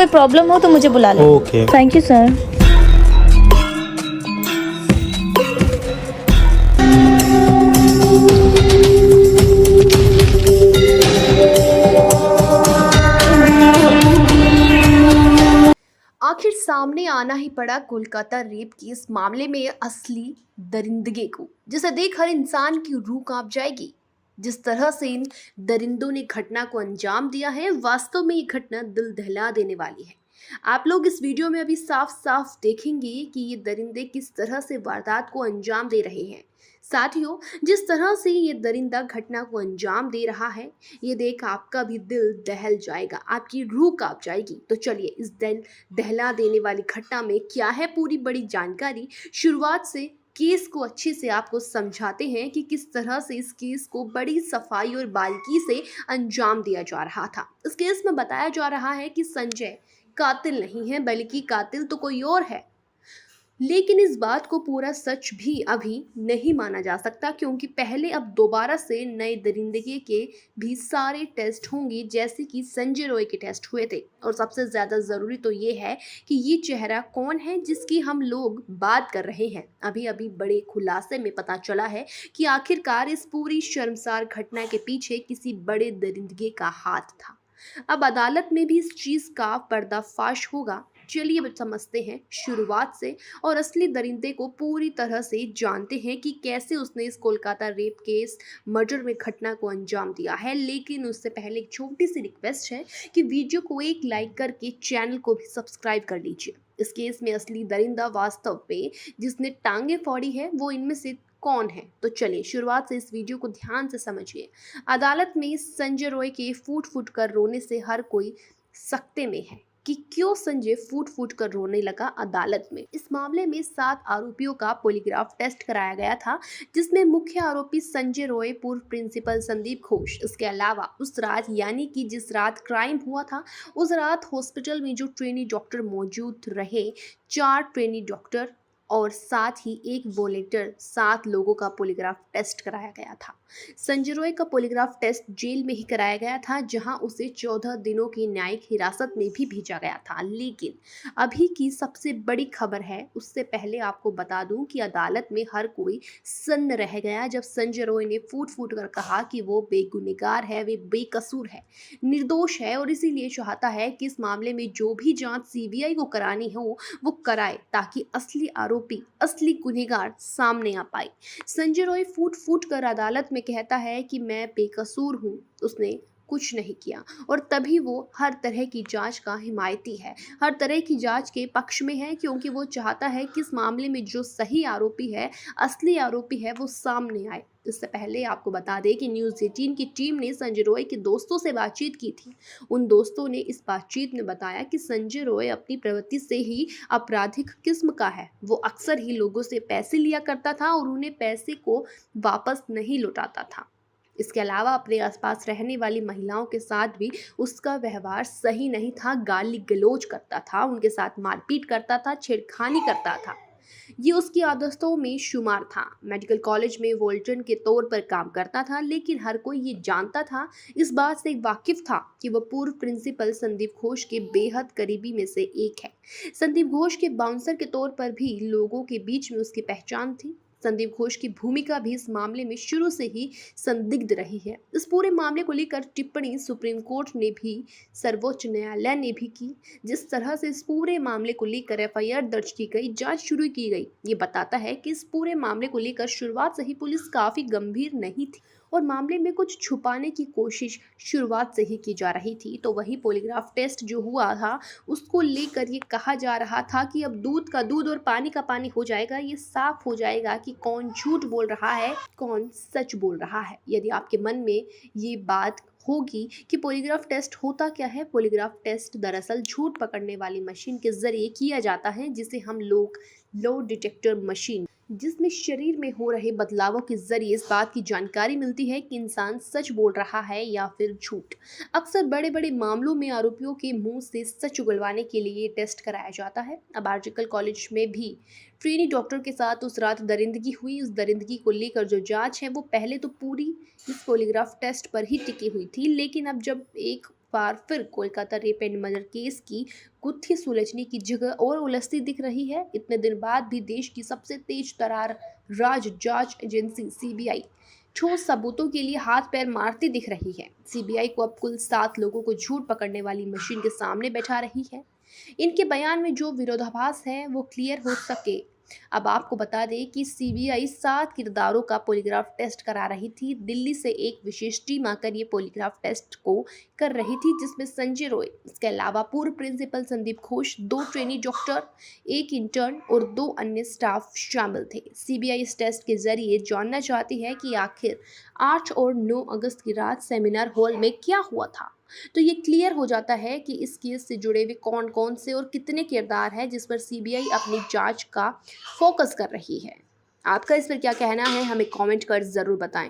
Problem हो तो मुझे बुला लें। ओके। Thank you sir. आखिर सामने आना ही पड़ा कोलकाता रेप केस मामले में असली दरिंदगे को, जिसे देख हर इंसान की रूह कांप जाएगी। जिस तरह से इन दरिंदों ने घटना को अंजाम दिया है, वास्तव में ये घटना दिल दहला देने वाली है। आप लोग इस वीडियो में अभी साफ साफ देखेंगे कि ये दरिंदे किस तरह से वारदात को अंजाम दे रहे हैं। साथियों, जिस तरह से ये दरिंदा घटना को अंजाम दे रहा है, ये देख आपका भी दिल दहल जाएगा, आपकी रूह कांप जाएगी। तो चलिए इस दिल दहला देने वाली घटना में क्या है पूरी बड़ी जानकारी, शुरुआत से केस को अच्छे से आपको समझाते हैं कि किस तरह से इस केस को बड़ी सफाई और बारीकी से अंजाम दिया जा रहा था। इस केस में बताया जा रहा है कि संजय कातिल नहीं है, बल्कि कातिल तो कोई और है। लेकिन इस बात को पूरा सच भी अभी नहीं माना जा सकता, क्योंकि पहले अब दोबारा से नए दरिंदगी के भी सारे टेस्ट होंगे, जैसे कि संजय रॉय के टेस्ट हुए थे। और सबसे ज़्यादा ज़रूरी तो ये है कि ये चेहरा कौन है जिसकी हम लोग बात कर रहे हैं। अभी अभी बड़े खुलासे में पता चला है कि आखिरकार इस पूरी शर्मसार घटना के पीछे किसी बड़े दरिंदगी का हाथ था। अब अदालत में भी इस चीज़ का पर्दाफाश होगा। चलिए अब समझते हैं शुरुआत से और असली दरिंदे को पूरी तरह से जानते हैं कि कैसे उसने इस कोलकाता रेप केस मर्डर में घटना को अंजाम दिया है। लेकिन उससे पहले एक छोटी सी रिक्वेस्ट है कि वीडियो को एक लाइक करके चैनल को भी सब्सक्राइब कर लीजिए। इस केस में असली दरिंदा वास्तव में जिसने टांगे फोड़ी है, वो इनमें से कौन है? तो चलिए शुरुआत से इस वीडियो को ध्यान से समझिए। अदालत में संजय रॉय के फूट फूट कर रोने से हर कोई सकते में है कि क्यों संजय फूट फूट कर रोने लगा अदालत में। इस मामले में 7 आरोपियों का पॉलीग्राफ टेस्ट कराया गया था, जिसमें मुख्य आरोपी संजय रॉय, पूर्व प्रिंसिपल संदीप घोष, इसके अलावा उस रात यानी कि जिस रात क्राइम हुआ था, उस रात हॉस्पिटल में जो ट्रेनी डॉक्टर मौजूद रहे, 4 ट्रेनी डॉक्टर और साथ ही एक वॉलेंटियर, 7 लोगों का पॉलीग्राफ टेस्ट कराया गया था। संजय रॉय का पॉलीग्राफ टेस्ट जेल में ही कराया गया था, जहां उसे 14 दिनों की न्यायिक हिरासत में भी भेजा गया था। लेकिन अभी की सबसे बड़ी खबर है, उससे पहले आपको बता दूं कि अदालत में हर कोई सन्न रह गया जब संजय रॉय ने फूट फूट कर कहा कि वो बेगुनहगार है, वे बेकसूर है, निर्दोष है, और इसीलिए चाहता है कि इस मामले में जो भी जांच सीबीआई को करानी हो वो कराए, ताकि असली आरोपी, असली गुनहगार सामने आ पाए। संजय रॉय फूट फूट कर अदालत में कहता है कि मैं बेकसूर हूं, उसने कुछ नहीं किया, और तभी वो हर तरह की जांच का हिमायती है, हर तरह की जांच के पक्ष में है, क्योंकि वो चाहता है कि इस मामले में जो सही आरोपी है, असली आरोपी है, वो सामने आए। इससे पहले आपको बता दें कि न्यूज़ 18 की टीम ने संजय रॉय के दोस्तों से बातचीत की थी। उन दोस्तों ने इस बातचीत में बताया कि संजय रॉय अपनी प्रवृत्ति से ही आपराधिक किस्म का है। वो अक्सर ही लोगों से पैसे लिया करता था और उन्हें पैसे को वापस नहीं लौटाता था। इसके अलावा अपने आसपास रहने वाली महिलाओं के साथ भी उसका व्यवहार सही नहीं था, गाली गलौज करता था, उनके साथ मारपीट करता था, छेड़खानी करता था। ये उसकी आदतों में शुमार था। मेडिकल कॉलेज में वॉलंटियर के तौर पर काम करता था, लेकिन हर कोई ये जानता था, इस बात से वाकिफ था कि वह पूर्व प्रिंसिपल संदीप घोष के बेहद करीबी में से एक है। संदीप घोष के बाउंसर के तौर पर भी लोगों के बीच में उसकी पहचान थी। संदीप घोष की भूमिका भी इस मामले में शुरू से ही संदिग्ध रही है। इस पूरे मामले को लेकर टिप्पणी सुप्रीम कोर्ट ने भी, सर्वोच्च न्यायालय ने भी की। जिस तरह से इस पूरे मामले को लेकर एफआईआर दर्ज की गई, जांच शुरू की गई, ये बताता है कि इस पूरे मामले को लेकर शुरुआत से ही पुलिस काफी गंभीर नहीं थी और मामले में कुछ छुपाने की कोशिश शुरुआत से ही की जा रही थी। तो वही पॉलीग्राफ टेस्ट जो हुआ था, उसको लेकर ये कहा जा रहा था कि अब दूध का दूध और पानी का पानी हो जाएगा, ये साफ हो जाएगा कि कौन झूठ बोल रहा है, कौन सच बोल रहा है। यदि आपके मन में ये बात होगी कि पॉलीग्राफ टेस्ट होता क्या है, पॉलीग्राफ टेस्ट दरअसल झूठ पकड़ने वाली मशीन के जरिए किया जाता है, जिसे हम लोग लो डिटेक्टर मशीन, जिसमें शरीर में हो रहे बदलावों के जरिए इस बात की जानकारी मिलती है कि इंसान सच बोल रहा है या फिर झूठ। अक्सर बड़े बड़े मामलों में आरोपियों के मुंह से सच उगलवाने के लिए ये टेस्ट कराया जाता है। अब आर्जिकल कॉलेज में भी ट्रेनी डॉक्टर के साथ उस रात दरिंदगी हुई। उस दरिंदगी को लेकर जो जांच है वो पहले तो पूरी इस पॉलीग्राफ टेस्ट पर ही टिकी हुई थी, लेकिन अब जब एक बार फिर Kolkata rape and murder case की गुत्थी सुलझने की जगह और उलझती दिख रही है। इतने दिन बाद भी देश की सबसे तेज तर्रार राज्य जांच एजेंसी सीबीआई ठोस सबूतों के लिए हाथ पैर मारती दिख रही है। सीबीआई को अब कुल 7 लोगों को झूठ पकड़ने वाली मशीन के सामने बैठा रही है। इनके बयान में जो विरोधाभास है वो क्लियर हो सके। अब आपको बता दें कि सीबीआई 7 किरदारों का पॉलीग्राफ टेस्ट करा रही थी। दिल्ली से एक विशेष टीम आकर ये पॉलीग्राफ टेस्ट को कर रही थी, जिसमें संजय रॉय, इसके अलावा पूर्व principal Sandip Ghosh, 2 trainee doctor, 1 intern और 2 अन्य स्टाफ शामिल थे। सीबीआई इस टेस्ट के जरिए जानना चाहती है कि आखिर 8 और 9 अगस्त की रात सेमिनार हॉल में क्या हुआ था। तो ये क्लियर हो जाता है कि इस केस से जुड़े हुए कौन कौन से और कितने किरदार हैं जिस पर सीबीआई अपनी जांच का फोकस कर रही है। आपका इस पर क्या कहना है, हमें कमेंट कर ज़रूर बताएं।